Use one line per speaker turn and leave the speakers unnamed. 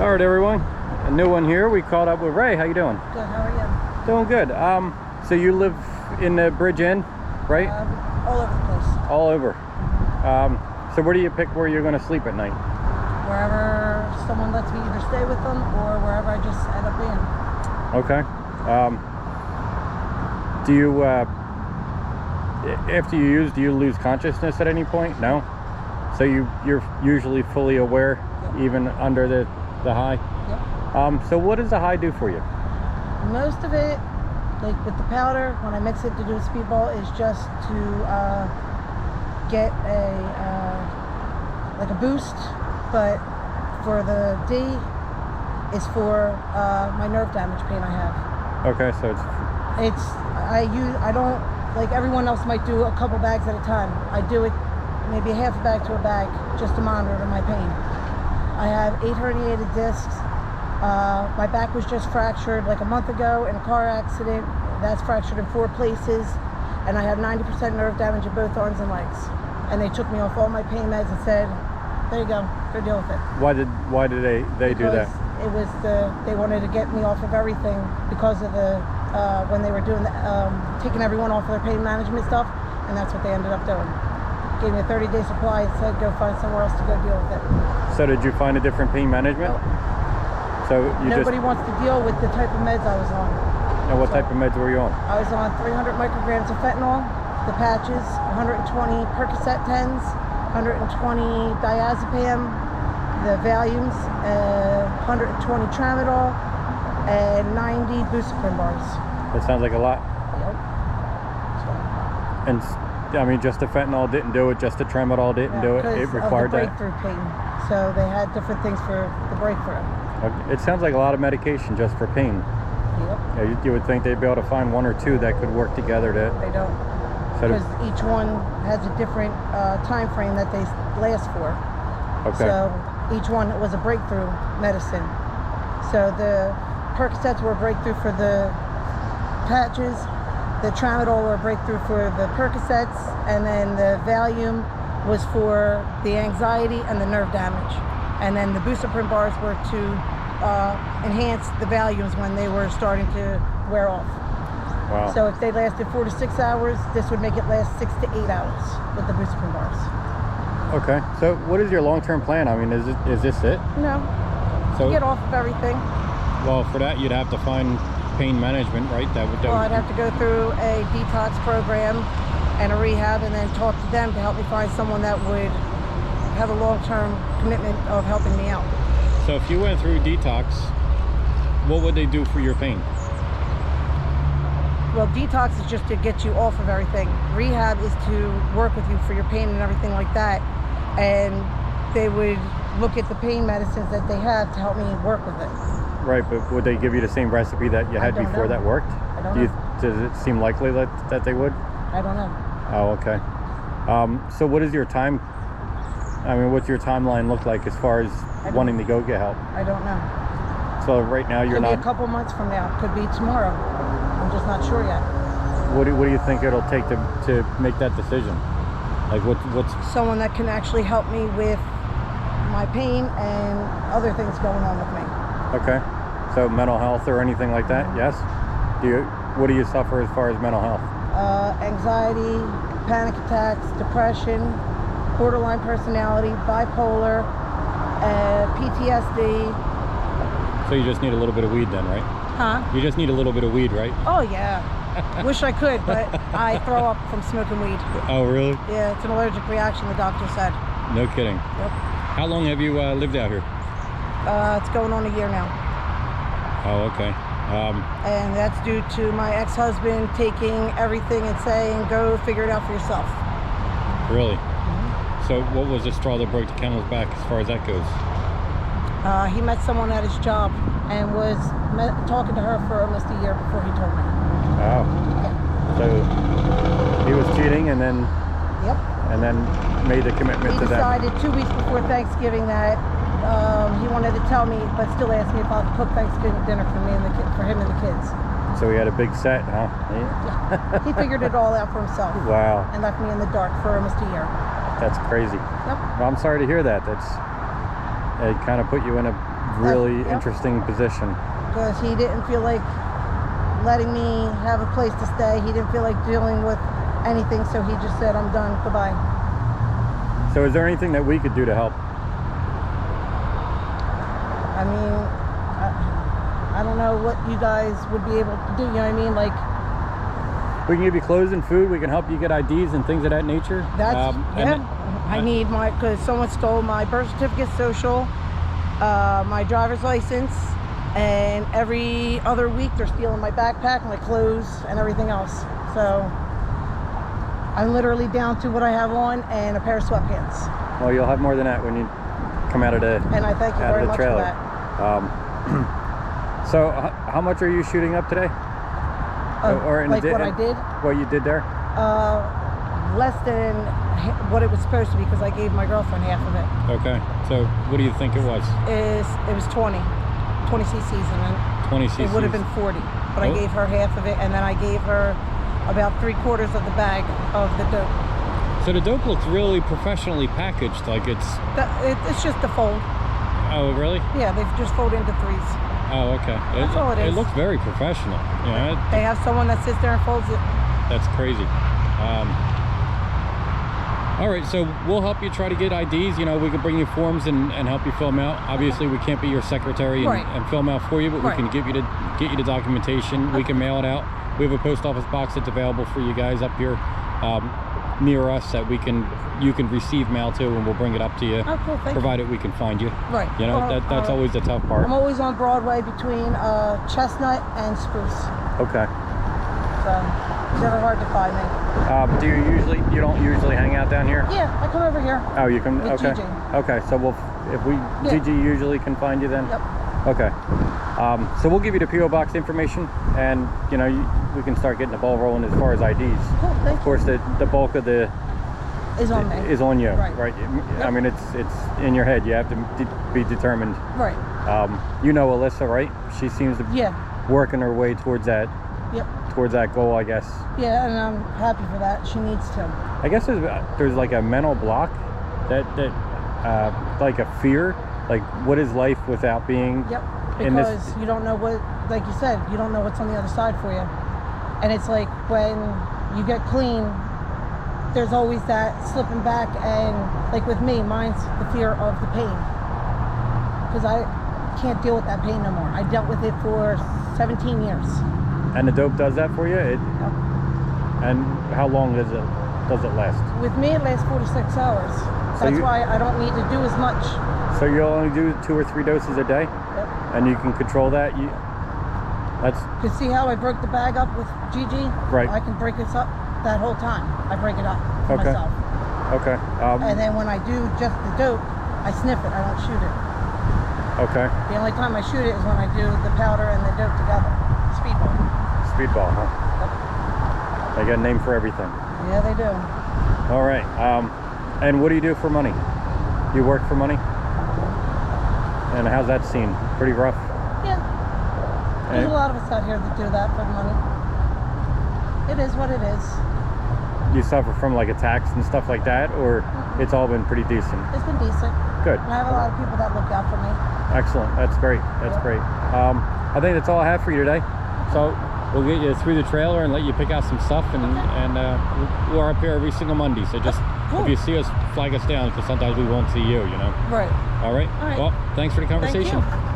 All right, everyone. A new one here. We caught up with Ray. How you doing?
Good. How are you?
Doing good. So you live in the Bridge Inn, right?
All over the place.
All over. So where do you pick where you're going to sleep at night?
Wherever someone lets me either stay with them or wherever I just end up being.
Okay. Do you, after you use, do you lose consciousness at any point? No? So you're usually fully aware, yep, even under the high?
Yep.
So what does the high do for you?
Most of it, like with the powder, when I mix it to do a speedball, is just to get like a boost, but for the D is for my nerve damage pain I have.
Okay, so
I don't, like everyone else might do a couple bags at a time. I do it maybe a half a bag to a bag just to monitor my pain. I have 8 herniated discs. My back was just fractured like a month ago in a car accident. That's fractured in 4 places, and I have 90% nerve damage in both arms and legs. And they took me off all my pain meds and said, there you go, go deal with it.
Why did they do that?
It was they wanted to get me off of everything because of the when they were doing the taking everyone off of their pain management stuff, and that's what they ended up doing. Gave me a 30-day supply and said go find somewhere else to go deal with it.
So did you find a different pain management?
Nope.
So
nobody wants to deal with the type of meds I was on.
And what type of meds were you on?
I was on 300 micrograms of fentanyl, the patches, 120 Percocet 10s, 120 diazepam, the Valiums, 120 tramadol, and 90 Busaprine bars.
That sounds like a lot.
Yep.
And I mean, just the fentanyl didn't do it, just the tramadol didn't do it. It required
the breakthrough pain. So they had different things for the breakthrough.
It sounds like a lot of medication just for pain.
Yep.
Yeah, you would think they'd be able to find 1 or 2 that could work together to...
They don't. Because each one has a different time frame that they last for.
Okay.
So each one was a breakthrough medicine. So the Percocets were a breakthrough for the patches, the tramadol were a breakthrough for the Percocets, and then the Valium was for the anxiety and the nerve damage. And then the Busaprine bars were to enhance the Valiums when they were starting to wear off.
Wow.
So if they lasted 4 to 6 hours, this would make it last 6 to 8 hours with the Busaprine bars.
Okay. So what is your long-term plan? I mean, is this it?
No. So get off of everything.
Well, for that, you'd have to find pain management, right?
Well, I'd have to go through a detox program and a rehab, and then talk to them to help me find someone that would have a long-term commitment of helping me out.
So if you went through detox, what would they do for your pain?
Well, detox is just to get you off of everything. Rehab is to work with you for your pain and everything like that. And they would look at the pain medicines that they have to help me work with it. Right,
but would they give you the same recipe that you had before that worked?
I don't know.
Does it seem likely that they would?
I don't know.
Oh, okay. So what is your time? I mean, what's your timeline look like as far as wanting to go get help?
I don't know.
So right now you're not...
Could be a couple months from now. Could be tomorrow. I'm just not sure yet.
What do you think it'll take to make that decision? Like what's...
Someone that can actually help me with my pain and other things going on with me.
Okay. So mental health or anything like that? Yes? What do you suffer as far as mental health?
Anxiety, panic attacks, depression, borderline personality, bipolar, PTSD.
So you just need a little bit of weed then, right?
Huh?
You just need a little bit of weed, right?
Oh yeah. Wish I could, but I throw up from smoking weed.
Oh really?
Yeah, it's an allergic reaction, the doctor said.
No kidding.
Yep.
How long have you lived out here?
It's going on a year now.
Oh, okay.
And that's due to my ex-husband taking everything and saying, go figure it out for yourself.
Really? Mm-hmm. So what was the straw that broke the camel's back as far as that goes?
He met someone at his job and was talking to her for almost a year before he told me.
Oh.
Yeah.
So he was cheating and then...
Yep.
And then made the commitment to them.
He decided 2 weeks before Thanksgiving that he wanted to tell me, but still asked me if I'll cook Thanksgiving dinner for me and for him and the kids.
So he had a big set, huh?
Yeah. He figured it all out for himself.
Wow.
And left me in the dark for almost a year.
That's crazy.
Yep.
Well, I'm sorry to hear that. it kind of put you in a really
Yep.
interesting position.
Because he didn't feel like letting me have a place to stay. He didn't feel like dealing with anything, so he just said, I'm done, goodbye.
So is there anything that we could do to help?
I mean, I don't know what you guys would be able to do, you know what I mean? Like,
We can give you clothes and food. We can help you get IDs and things of that nature.
that's,
And
yeah. I need my, because someone stole my birth certificate, social, my driver's license, and every other week they're stealing my backpack, my clothes, and everything else. So I'm literally down to what I have on and a pair of sweatpants.
Well, you'll have more than that when you come out of the
And I thank you
out
very
of the
much for
trailer.
that.
So how much are you shooting up today? Or in
Like
the,
what I did?
What you did there?
Less than what it was supposed to be, because I gave my girlfriend half of it.
Okay. So what do you think it was?
It was 20 cc's, and
20 cc's.
it would have been 40, but
Oh.
I gave her half of it, and then I gave her about 3/4 of the bag of the dope.
So the dope looks really professionally packaged, like it's...
It's just a fold.
Oh, really?
Yeah, they've just folded into threes.
Oh, okay.
That's all it is.
It looks very professional. Yeah,
They have someone that sits there and folds it.
that's crazy. All right, so we'll help you try to get IDs. You know, we can bring you forms and help you fill them out. Obviously, we can't be your secretary
Right.
and fill them out for you, but
Right.
we can get you the documentation. We can mail it out. We have a post office box that's available for you guys up here near us that you can receive mail to, and we'll bring it up to you,
Oh, cool, thank you.
provided we can find you.
Right.
You know,
Well,
that's always the tough part.
I'm always on Broadway between Chestnut and Spruce.
Okay.
So it's never hard to find me.
You don't usually hang out down here?
Yeah, I come over here.
Oh, you can.
With
Okay.
Gigi.
Okay. So
Yeah.
Gigi usually can find you then.
Yep.
Okay. So we'll give you the PO box information, and you know we can start getting the ball rolling as far as IDs.
Cool, thank
Of course, the bulk of the
Is on me.
is on you,
Right.
right? I
Yep.
mean, it's in your head. You have to be determined.
Right.
You know Alyssa, right? She seems to be
Yeah.
working her way towards that
Yep.
goal, I guess.
Yeah, and I'm happy for that. She needs to.
I guess there's like a mental block that like a fear, like what is life without being
Yep.
in this?
Because you don't know what, like you said, you don't know what's on the other side for you. And it's like when you get clean, there's always that slipping back, and like with me, mine's the fear of the pain. Because I can't deal with that pain no more. I dealt with it for 17 years.
And the dope does that for you?
Yep.
And how long does it last?
With me, it lasts 46 hours.
So
That's why I don't need to do as much.
So you'll only do 2 or 3 doses a day,
Yep.
and you can control that. That's
You see how I broke the bag up with Gigi?
Right.
I can break it up that whole time. I break it up for
Okay.
myself.
okay.
And then when I do just the dope, I sniff it. I don't shoot it.
Okay.
The only time I shoot it is when I do the powder and the dope together. Speedball.
Speedball, huh? They got a name for everything.
Yeah, they do.
All right. And what do you do for money? You work for money? And how's that scene? Pretty rough.
Yeah. There's
And-
a lot of us out here that do that for money. It is what it is.
You suffer from like attacks and stuff like that, or it's all been pretty decent?
It's been decent.
Good.
And I have a lot of people that look out for me.
Excellent. That's great. That's great. I think that's all I have for you today. So we'll get you through the trailer and let you pick out some stuff, and we're up here every single Monday. So just
Cool.
if you see us, flag us down, because sometimes we won't see you. You know.
Right.
All right.
All right.
Well, thanks for the conversation.
Thank you.